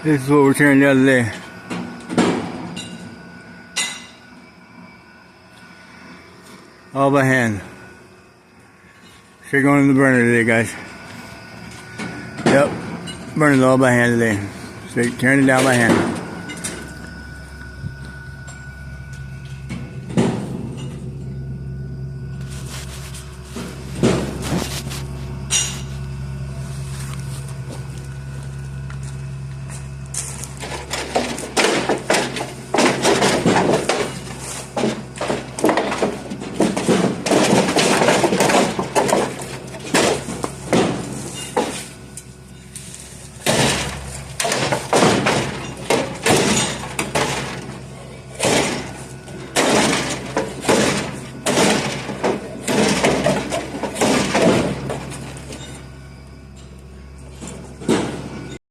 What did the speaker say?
This is what we're tearing the other day. All by hand. Straight going in the burner today, guys. Yep, burning it all by hand today. Straight tearing it down by hand.